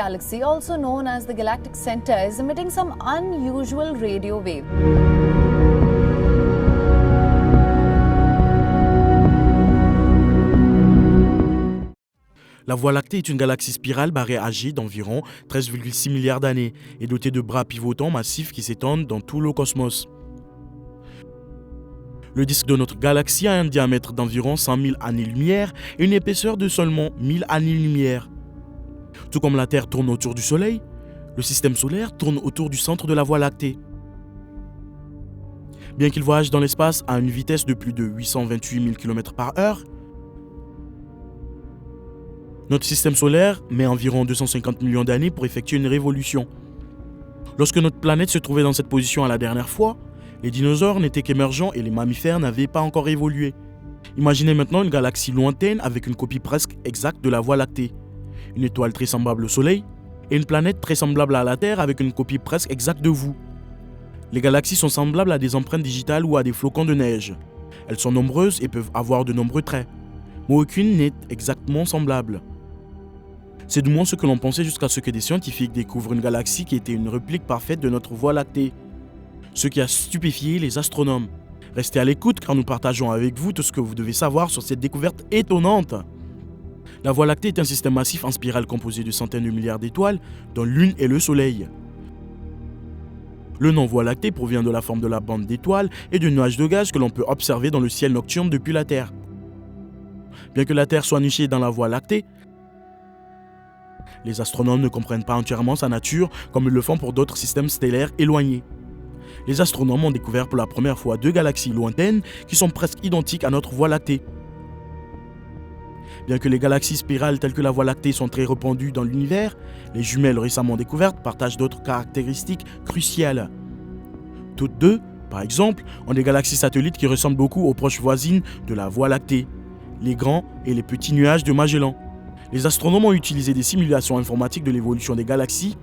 galaxy, also known as the galactic center, is emitting some unusual radio wave. La Voie lactée est une galaxie spirale barrée âgée d'environ 13,6 milliards d'années et dotée de bras pivotants massifs qui s'étendent dans tout le cosmos. Le disque de notre galaxie a un diamètre d'environ 100 000 années-lumière et une épaisseur de seulement 1000 années-lumière. Tout comme la Terre tourne autour du Soleil, le système solaire tourne autour du centre de la Voie lactée. Bien qu'il voyage dans l'espace à une vitesse de plus de 828 000 km/h, notre système solaire met environ 250 millions d'années pour effectuer une révolution. Lorsque notre planète se trouvait dans cette position à la dernière fois, les dinosaures n'étaient qu'émergents et les mammifères n'avaient pas encore évolué. Imaginez maintenant une galaxie lointaine avec une copie presque exacte de la Voie lactée, une étoile très semblable au Soleil et une planète très semblable à la Terre avec une copie presque exacte de vous. Les galaxies sont semblables à des empreintes digitales ou à des flocons de neige. Elles sont nombreuses et peuvent avoir de nombreux traits, mais aucune n'est exactement semblable. C'est du moins ce que l'on pensait jusqu'à ce que des scientifiques découvrent une galaxie qui était une réplique parfaite de notre Voie lactée. Ce qui a stupéfié les astronomes. Restez à l'écoute car nous partageons avec vous tout ce que vous devez savoir sur cette découverte étonnante. La Voie lactée est un système massif en spirale composé de centaines de milliards d'étoiles, dont l'une est le Soleil. Le nom Voie lactée provient de la forme de la bande d'étoiles et de nuages de gaz que l'on peut observer dans le ciel nocturne depuis la Terre. Bien que la Terre soit nichée dans la Voie lactée, les astronomes ne comprennent pas entièrement sa nature comme ils le font pour d'autres systèmes stellaires éloignés. Les astronomes ont découvert pour la première fois deux galaxies lointaines qui sont presque identiques à notre Voie lactée. Bien que les galaxies spirales telles que la Voie lactée sont très répandues dans l'univers, les jumelles récemment découvertes partagent d'autres caractéristiques cruciales. Toutes deux, par exemple, ont des galaxies satellites qui ressemblent beaucoup aux proches voisines de la Voie lactée, les grands et les petits nuages de Magellan. Les astronomes ont utilisé des simulations informatiques de l'évolution des galaxies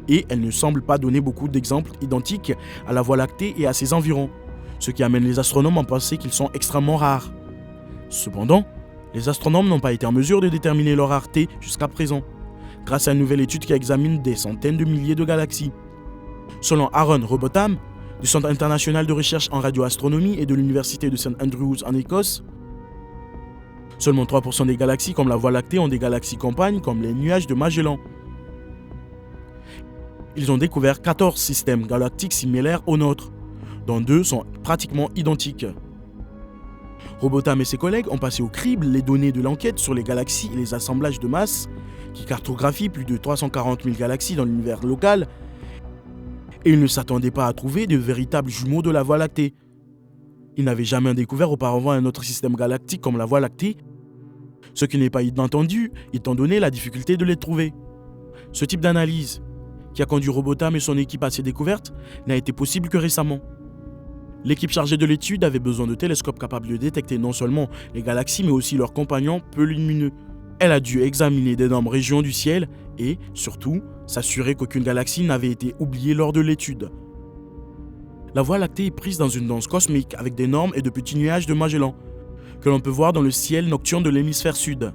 et elles ne semblent pas donner beaucoup d'exemples identiques à la Voie lactée et à ses environs, ce qui amène les astronomes à penser qu'ils sont extrêmement rares. Cependant, les astronomes n'ont pas été en mesure de déterminer leur rareté jusqu'à présent, grâce à une nouvelle étude qui examine des centaines de milliers de galaxies. Selon Aaron Robotham, du Centre international de recherche en radioastronomie et de l'Université de St Andrews en Écosse, seulement 3% des galaxies comme la Voie lactée ont des galaxies compagnes comme les nuages de Magellan. Ils ont découvert 14 systèmes galactiques similaires aux nôtres, dont 2 sont pratiquement identiques. Robotham et ses collègues ont passé au crible les données de l'enquête sur les galaxies et les assemblages de masse, qui cartographient plus de 340 000 galaxies dans l'univers local, et ils ne s'attendaient pas à trouver de véritables jumeaux de la Voie lactée. Ils n'avaient jamais découvert auparavant un autre système galactique comme la Voie lactée, ce qui n'est pas inattendu étant donné la difficulté de les trouver. Ce type d'analyse, qui a conduit Robotham et son équipe à ces découvertes, n'a été possible que récemment. L'équipe chargée de l'étude avait besoin de télescopes capables de détecter non seulement les galaxies mais aussi leurs compagnons peu lumineux. Elle a dû examiner d'énormes régions du ciel et, surtout, s'assurer qu'aucune galaxie n'avait été oubliée lors de l'étude. La Voie lactée est prise dans une danse cosmique avec d'énormes et de petits nuages de Magellan, que l'on peut voir dans le ciel nocturne de l'hémisphère sud.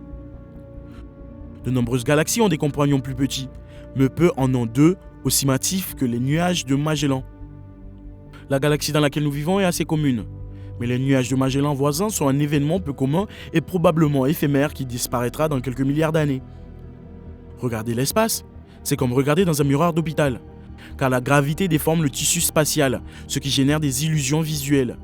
De nombreuses galaxies ont des compagnons plus petits, mais peu en ont deux aussi massifs que les nuages de Magellan. La galaxie dans laquelle nous vivons est assez commune, mais les nuages de Magellan voisins sont un événement peu commun et probablement éphémère qui disparaîtra dans quelques milliards d'années. Regarder l'espace, c'est comme regarder dans un miroir d'hôpital, car la gravité déforme le tissu spatial, ce qui génère des illusions visuelles.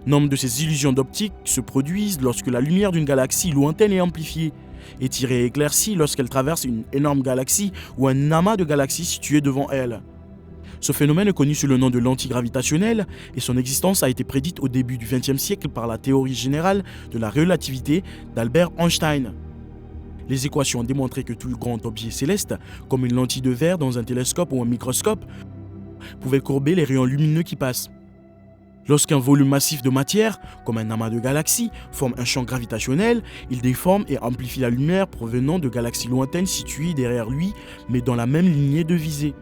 Nombre de ces illusions d'optique se produisent lorsque la lumière d'une galaxie lointaine est amplifiée, étirée et éclaircie lorsqu'elle traverse une énorme galaxie ou un amas de galaxies situées devant elle. Ce phénomène est connu sous le nom de l'antigravitationnel et son existence a été prédite au début du XXe siècle par la théorie générale de la relativité d'Albert Einstein. Les équations ont démontré que tout grand objet céleste, comme une lentille de verre dans un télescope ou un microscope, pouvait courber les rayons lumineux qui passent. Lorsqu'un volume massif de matière, comme un amas de galaxies, forme un champ gravitationnel, il déforme et amplifie la lumière provenant de galaxies lointaines situées derrière lui, mais dans la même lignée de visée.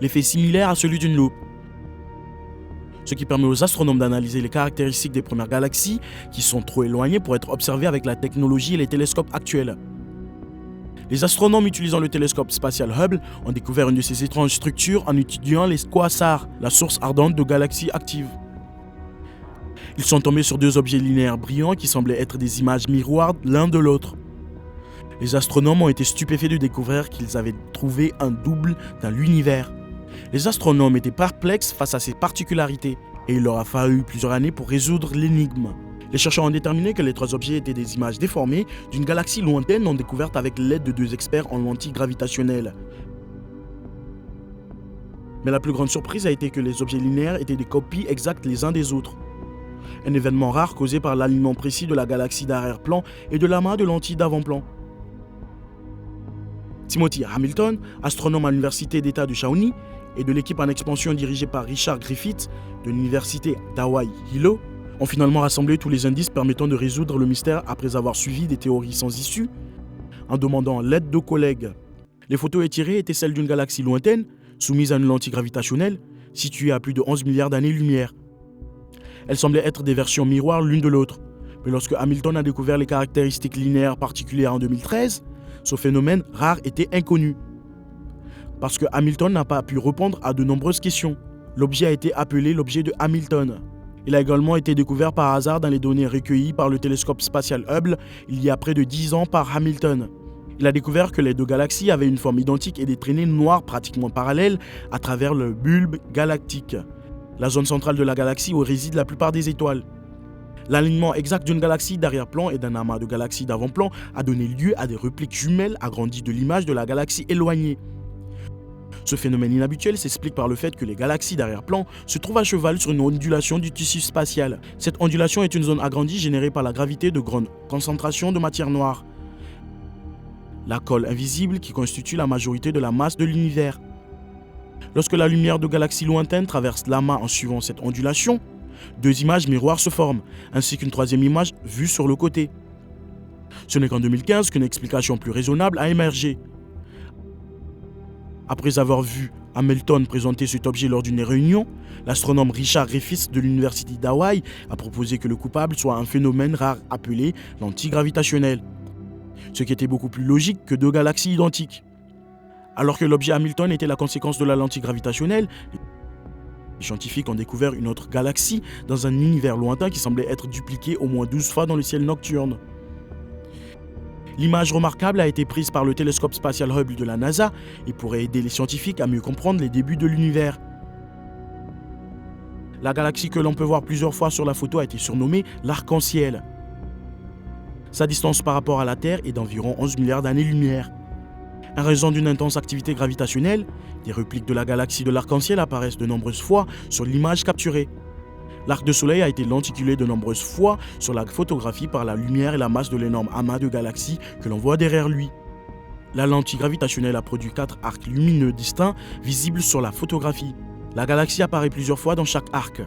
L'effet est similaire à celui d'une loupe, ce qui permet aux astronomes d'analyser les caractéristiques des premières galaxies qui sont trop éloignées pour être observées avec la technologie et les télescopes actuels. Les astronomes utilisant le télescope spatial Hubble ont découvert une de ces étranges structures en étudiant les quasars, la source ardente de galaxies actives. Ils sont tombés sur deux objets linéaires brillants qui semblaient être des images miroirs l'un de l'autre. Les astronomes ont été stupéfaits de découvrir qu'ils avaient trouvé un double dans l'univers. Les astronomes étaient perplexes face à ces particularités et il leur a fallu plusieurs années pour résoudre l'énigme. Les chercheurs ont déterminé que les trois objets étaient des images déformées d'une galaxie lointaine non découverte avec l'aide de deux experts en lentilles gravitationnelles. Mais la plus grande surprise a été que les objets linéaires étaient des copies exactes les uns des autres. Un événement rare causé par l'alignement précis de la galaxie d'arrière-plan et de l'amas de lentilles d'avant-plan. Timothy Hamilton, astronome à l'université d'État de Shawnee, et de l'équipe en expansion dirigée par Richard Griffith de l'université d'Hawaii-Hilo, ont finalement rassemblé tous les indices permettant de résoudre le mystère après avoir suivi des théories sans issue, en demandant l'aide de collègues. Les photos étirées étaient celles d'une galaxie lointaine, soumise à une lentille gravitationnelle, située à plus de 11 milliards d'années-lumière. Elles semblaient être des versions miroirs l'une de l'autre, mais lorsque Hamilton a découvert les caractéristiques linéaires particulières en 2013, ce phénomène rare était inconnu. Parce que Hamilton n'a pas pu répondre à de nombreuses questions. L'objet a été appelé l'objet de Hamilton. Il a également été découvert par hasard dans les données recueillies par le télescope spatial Hubble il y a près de 10 ans par Hamilton. Il a découvert que les deux galaxies avaient une forme identique et des traînées noires pratiquement parallèles à travers le bulbe galactique, la zone centrale de la galaxie où résident la plupart des étoiles. L'alignement exact d'une galaxie d'arrière-plan et d'un amas de galaxies d'avant-plan a donné lieu à des répliques jumelles agrandies de l'image de la galaxie éloignée. Ce phénomène inhabituel s'explique par le fait que les galaxies d'arrière-plan se trouvent à cheval sur une ondulation du tissu spatial. Cette ondulation est une zone agrandie générée par la gravité de grande concentration de matière noire, la colle invisible qui constitue la majorité de la masse de l'univers. Lorsque la lumière de galaxies lointaines traverse l'amas en suivant cette ondulation, deux images miroirs se forment, ainsi qu'une troisième image vue sur le côté. Ce n'est qu'en 2015 qu'une explication plus raisonnable a émergé. Après avoir vu Hamilton présenter cet objet lors d'une réunion, l'astronome Richard Griffith de l'université d'Hawaï a proposé que le coupable soit un phénomène rare appelé lentille gravitationnelle, ce qui était beaucoup plus logique que deux galaxies identiques. Alors que l'objet Hamilton était la conséquence de la lentille gravitationnelle, les scientifiques ont découvert une autre galaxie dans un univers lointain qui semblait être dupliqué au moins 12 fois dans le ciel nocturne. L'image remarquable a été prise par le télescope spatial Hubble de la NASA et pourrait aider les scientifiques à mieux comprendre les débuts de l'univers. La galaxie que l'on peut voir plusieurs fois sur la photo a été surnommée l'Arc-en-Ciel. Sa distance par rapport à la Terre est d'environ 11 milliards d'années-lumière. En raison d'une intense activité gravitationnelle, des répliques de la galaxie de l'Arc-en-Ciel apparaissent de nombreuses fois sur l'image capturée. L'arc de soleil a été lenticulé de nombreuses fois sur la photographie par la lumière et la masse de l'énorme amas de galaxies que l'on voit derrière lui. La lentille gravitationnelle a produit 4 arcs lumineux distincts visibles sur la photographie. La galaxie apparaît plusieurs fois dans chaque arc,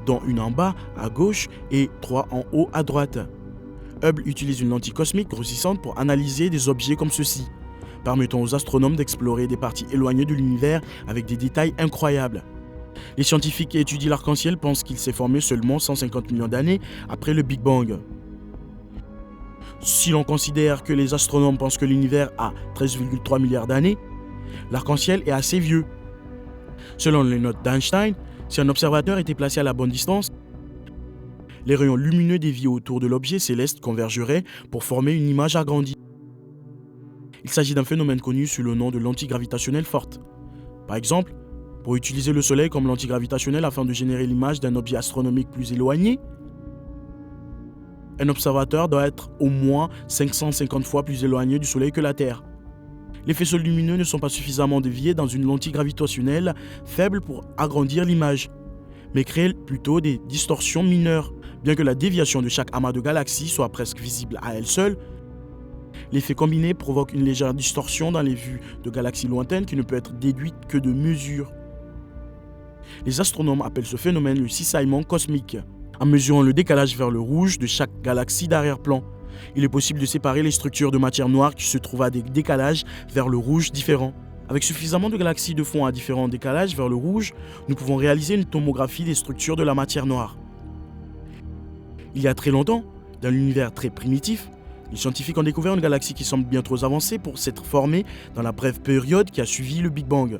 dont une en bas à gauche et 3 en haut à droite. Hubble utilise une lentille cosmique grossissante pour analyser des objets comme ceux-ci, permettant aux astronomes d'explorer des parties éloignées de l'univers avec des détails incroyables. Les scientifiques qui étudient l'arc-en-ciel pensent qu'il s'est formé seulement 150 millions d'années après le Big Bang. Si l'on considère que les astronomes pensent que l'univers a 13,3 milliards d'années, l'arc-en-ciel est assez vieux. Selon les notes d'Einstein, si un observateur était placé à la bonne distance, les rayons lumineux déviés autour de l'objet céleste convergeraient pour former une image agrandie. Il s'agit d'un phénomène connu sous le nom de lentille gravitationnelle forte. Par exemple, pour utiliser le Soleil comme lentille gravitationnelle afin de générer l'image d'un objet astronomique plus éloigné, un observateur doit être au moins 550 fois plus éloigné du Soleil que la Terre. Les faisceaux lumineux ne sont pas suffisamment déviés dans une lentille gravitationnelle faible pour agrandir l'image, mais créent plutôt des distorsions mineures. Bien que la déviation de chaque amas de galaxies soit presque visible à elle seule, l'effet combiné provoque une légère distorsion dans les vues de galaxies lointaines qui ne peut être déduite que de mesure. Les astronomes appellent ce phénomène le cisaillement cosmique. En mesurant le décalage vers le rouge de chaque galaxie d'arrière-plan, il est possible de séparer les structures de matière noire qui se trouvent à des décalages vers le rouge différents. Avec suffisamment de galaxies de fond à différents décalages vers le rouge, nous pouvons réaliser une tomographie des structures de la matière noire. Il y a très longtemps, dans l'univers très primitif, Les scientifiques ont découvert une galaxie qui semble bien trop avancée pour s'être formée dans la brève période qui a suivi le Big Bang.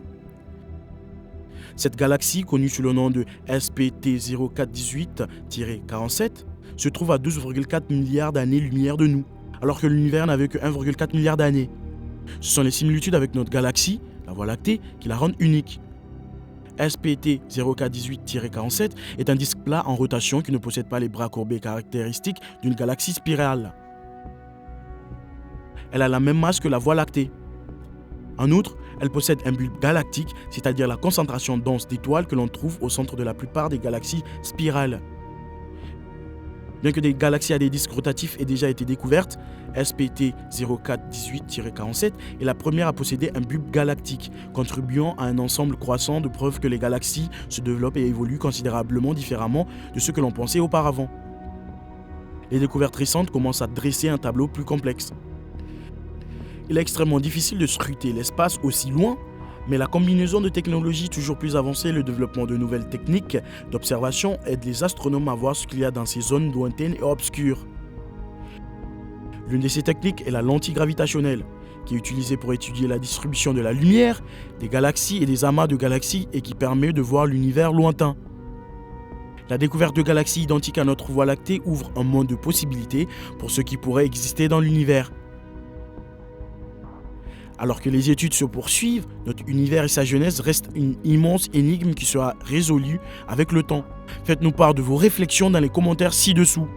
Cette galaxie, connue sous le nom de SPT 0418-47, se trouve à 12,4 milliards d'années-lumière de nous, alors que l'univers n'avait que 1,4 milliard d'années. Ce sont les similitudes avec notre galaxie, la Voie lactée, qui la rendent unique. SPT 0418-47 est un disque plat en rotation qui ne possède pas les bras courbés caractéristiques d'une galaxie spirale. Elle a la même masse que la Voie lactée. En outre, elle possède un bulbe galactique, c'est-à-dire la concentration dense d'étoiles que l'on trouve au centre de la plupart des galaxies spirales. Bien que des galaxies à des disques rotatifs aient déjà été découvertes, SPT 0418-47 est la première à posséder un bulbe galactique, contribuant à un ensemble croissant de preuves que les galaxies se développent et évoluent considérablement différemment de ce que l'on pensait auparavant. Les découvertes récentes commencent à dresser un tableau plus complexe. Il est extrêmement difficile de scruter l'espace aussi loin, mais la combinaison de technologies toujours plus avancées et le développement de nouvelles techniques d'observation aident les astronomes à voir ce qu'il y a dans ces zones lointaines et obscures. L'une de ces techniques est la lentille gravitationnelle, qui est utilisée pour étudier la distribution de la lumière, des galaxies et des amas de galaxies et qui permet de voir l'univers lointain. La découverte de galaxies identiques à notre Voie lactée ouvre un monde de possibilités pour ce qui pourrait exister dans l'univers. Alors que les études se poursuivent, notre univers et sa genèse restent une immense énigme qui sera résolue avec le temps. Faites-nous part de vos réflexions dans les commentaires ci-dessous.